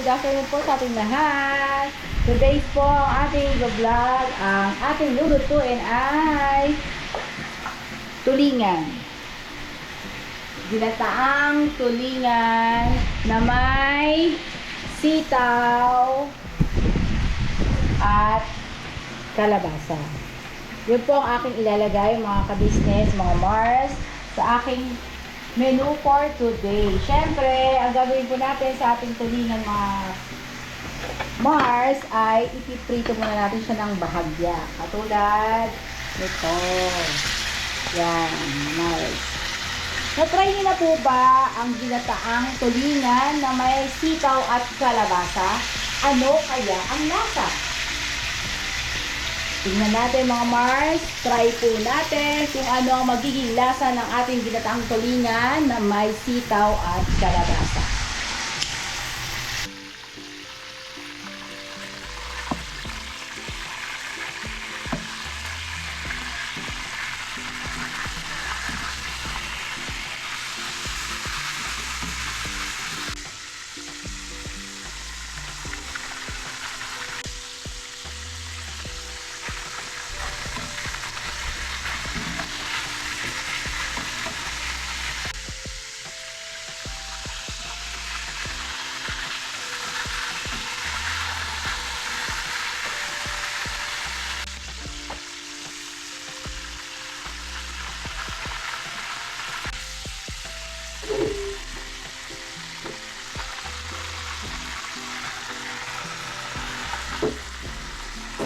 good afternoon po sa ating lahat. Today po ang ating vlog, ang ating lulutuin ay tulingan. Ginataang tulingan na may sitaw at kalabasa. Yun po ang aking ilalagay mga ka-business, mga Mars, sa aking menu for today. Siyempre, ang gagawin po natin sa ating tulingan mga Mars ay ipiprito muna natin siya ng bahagya. Katulad nito. Yan, Mars. Na-try niyo na po ba ang ginataang tulingan na may sitaw at kalabasa? Ano kaya ang lasa? Tingnan natin mga Mars, try po natin kung ano ang magiging lasa ng ating ginataang tulingan na may sitaw at kalabasa.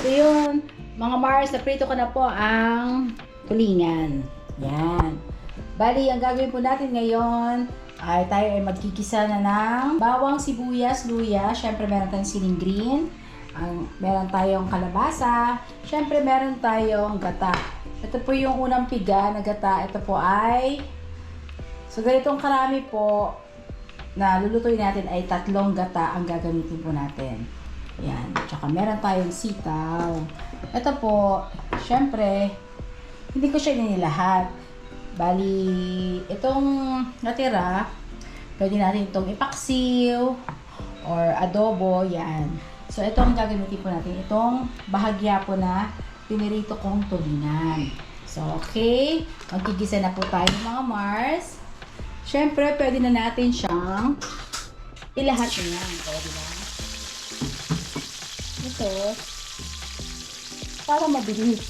So yun, mga Mars, naprito ko na po ang tulingan. Yan. Bali, ang gagawin po natin ngayon ay tayo ay magkikisa na ng bawang, sibuyas, luya. Siyempre meron tayong siling green. Meron tayong kalabasa. Siyempre meron tayong gata. Ito po yung unang piga na gata. Ito po ay, so ganitong karami po na lulutuin natin ay 3 gata ang gagamitin po natin. Yan. Tsaka meron tayong sitaw. Ito po, syempre, hindi ko siya inilahat. Bali, itong natira, pwede natin itong ipaksiw or adobo, yan. So, ito ang gagamitin po natin. Itong bahagya po na pinirito kong tulingan. So, okay. Magkigisa na po tayo mga Mars. Syempre, pwede na natin siyang ilahat niyan. O, diba? Ito, para mabilis.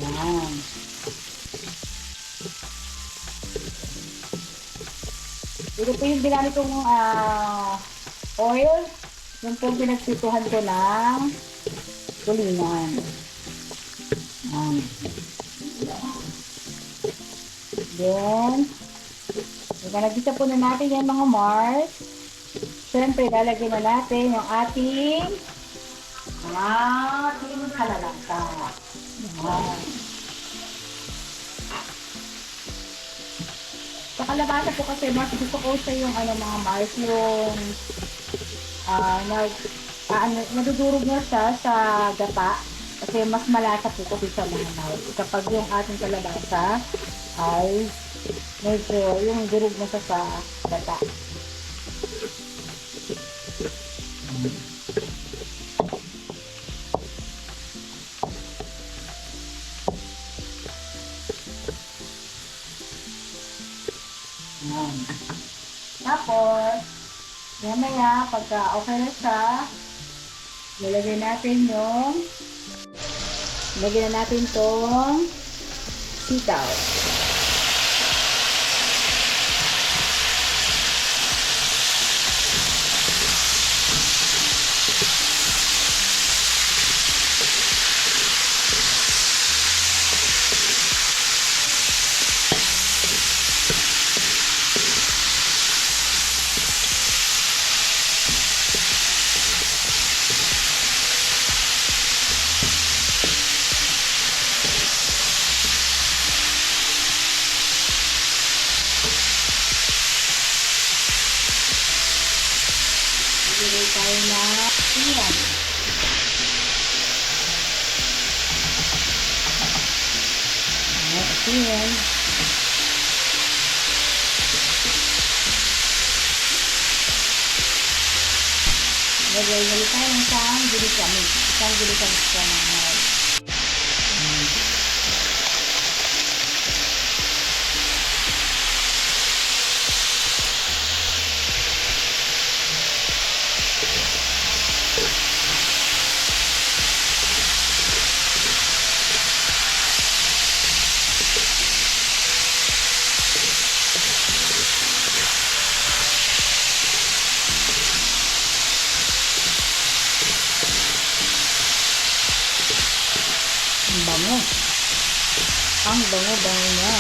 Yan. Ito po yung ginamit kong oil. Yung po pinagprituhan ko ng tulingan. Yan. Then, nagisa po na natin yan mga Mars. Siyempre, lalagyan na natin yung ating kalabasa. Yan. Sa kalabasa po kasi, mas gusto ko siya yung mga Mars, yung nadudurog na siya sa gata. Kasi mas malasa po kasi sa mga Mars. Kapag yung ating kalabasa ay medyo yung durog na siya sa gata. Yan. Tapos, mamaya, pagka okay na siya, nilagay natin tong sitaw. Bigay tayo na iyan. Ayan. Lagay tayo ng isang gulikamis. Isang gulikamis po mga Mars. Ang bango. Ang bango-bango niya.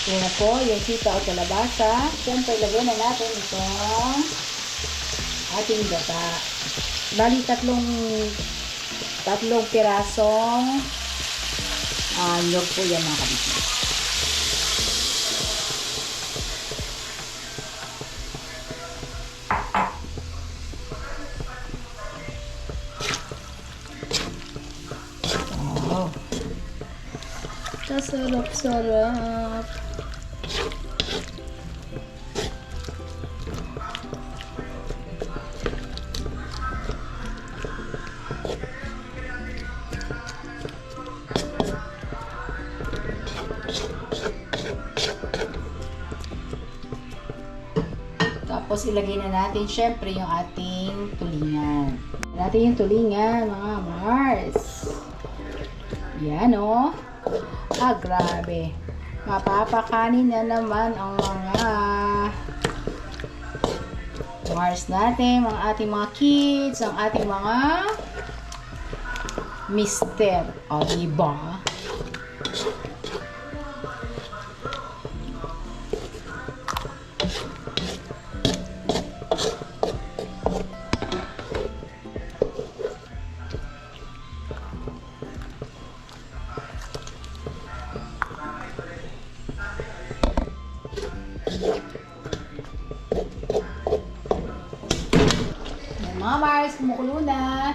Yan na po yung sitaw at kalabasa. Siyempre, lagyan na natin itong ating gata. Bali, tatlong pirasong nyog po yan mga kabisnes. Sarap-sarap. Tapos ilagay na natin syempre yung ating tulingan. Natin yung tulingan mga Mars. Yan o. Grabe. Mapapakanin na naman ang mga Mars natin, mga ating mga kids, ang ating mga mister. O, diba? Mga Mars, kumukulo na.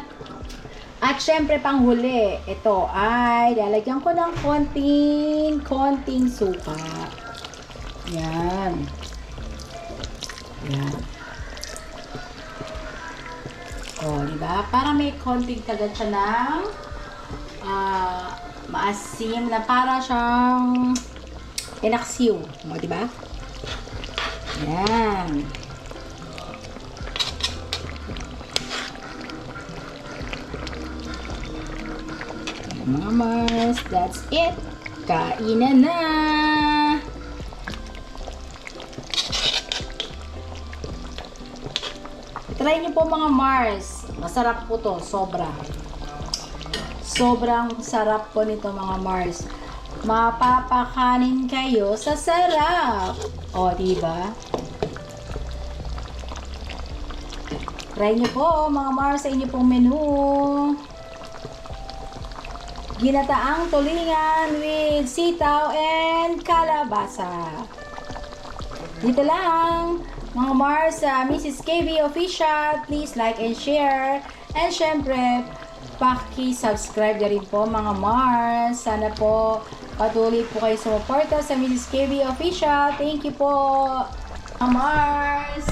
At syempre panghuli, ito ay lalagyan ko ng konting suka. Yan. Yan. O, diba? Para may konting tagat siya ng maasim na para siyang inaksiw. O, diba? Yan. Mga Mars, that's it. Kainan na. Try niyo po mga Mars. Masarap po to, sobra. Sobrang sarap po nito mga Mars. Mapapakanin kayo sa sarap. O, diba? Try niyo po mga Mars sa inyo pong menu. Ginataang tulingan with sitaw and kalabasa. Dito lang, mga Mars, sa Mrs. KB Official. Please like and share. And syempre, paki-subscribe na rin po mga Mars. Sana po patuloy po kayo sumuporta sa Mrs. KB Official. Thank you po, mga Mars.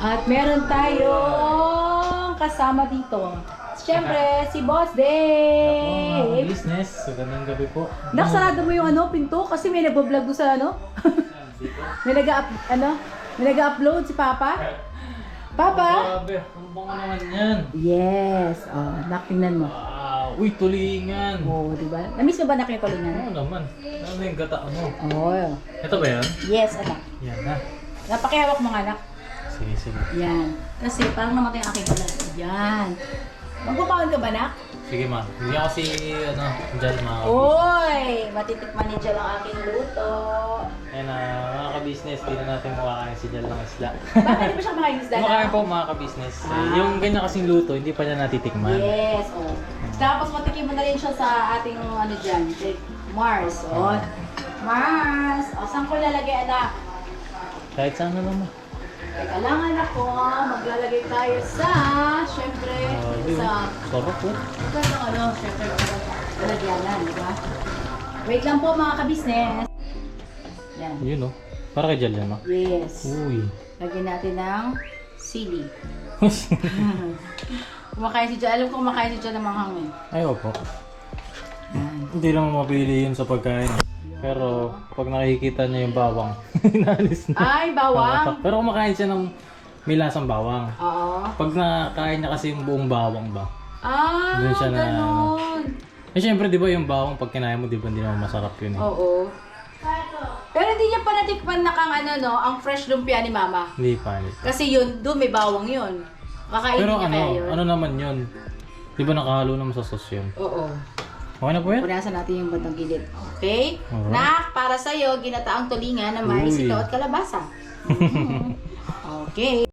At meron tayong kasama dito. Siyempre, si Boss Dave! Ako, mga business. Magandang gabi po. Sarado mo yung pinto kasi may nagbablog doon sa may nag-upload si Papa. Papa? Grabe, ang bango naman yan. Yes. Tingnan mo. Wow, uy, tulingan. Diba? Namiss mo ba yung tulingan? Oo naman. Ano yung gata mo? Ito ba yan? Yes, anak. Yan na. Napakihawak mo anak. Sige. Yan. Kasi parang namatay ang aking pala. Yan. Magpapawin ka ba, nak? Sige ma. Bigyan ko si, Jal ma. Uy! Matitikman ni Jal ang aking luto. Ayan na, mga ka-business, di na natin makakain si Jal ng isda. Bakit hindi pa siya kumakain isda na? Kumakain po mga ka-business. Yung ganyan kasing luto, hindi pa niya natitikman. Yes, Tapos matikim mo na rin siya sa ating dyan, Mars. Mars! Saan ko lalagay, anak? Kahit saan na naman. Kailangan ako, maglalagay tayo sa, syempre, sa, sarap po. syempre, lalagyanan, di ba? Wait lang po mga kabisnes. Yan. Yun, oh. Para kay Jal yan, no? Yes. Uy. Lagyan natin ng sili. Kumakain si John. Alam ko kumakain si John ng manghang eh. Ay, opo. Yan. Hindi naman mapili yun sa pagkain. Pero, pag nakikita niya yung bawang, inaalis na. Ay, bawang. Pero kumakain siya ng may lasang bawang. Oo. Pag nakain niya kasi yung buong bawang ba? Ah, Doon siya na, ganun. Eh, syempre, di ba yung bawang pag kinain mo, di ba hindi naman masarap yun eh? Oo. Pero hindi niya pa natikpan na kang ano, no? Ang fresh lumpia ni Mama. Hindi pa. Kasi yun, doon may bawang yun. Kakainin Pero niya kaya yun. ano naman yun? Di ba nakahalo naman sa sauce yun? Oo. Okay na po yan? Punasan natin yung bandang gilid. Okay? Alright. Nak, para sa'yo, ginataang tulingan na may Uy. sitaw at kalabasa. Okay.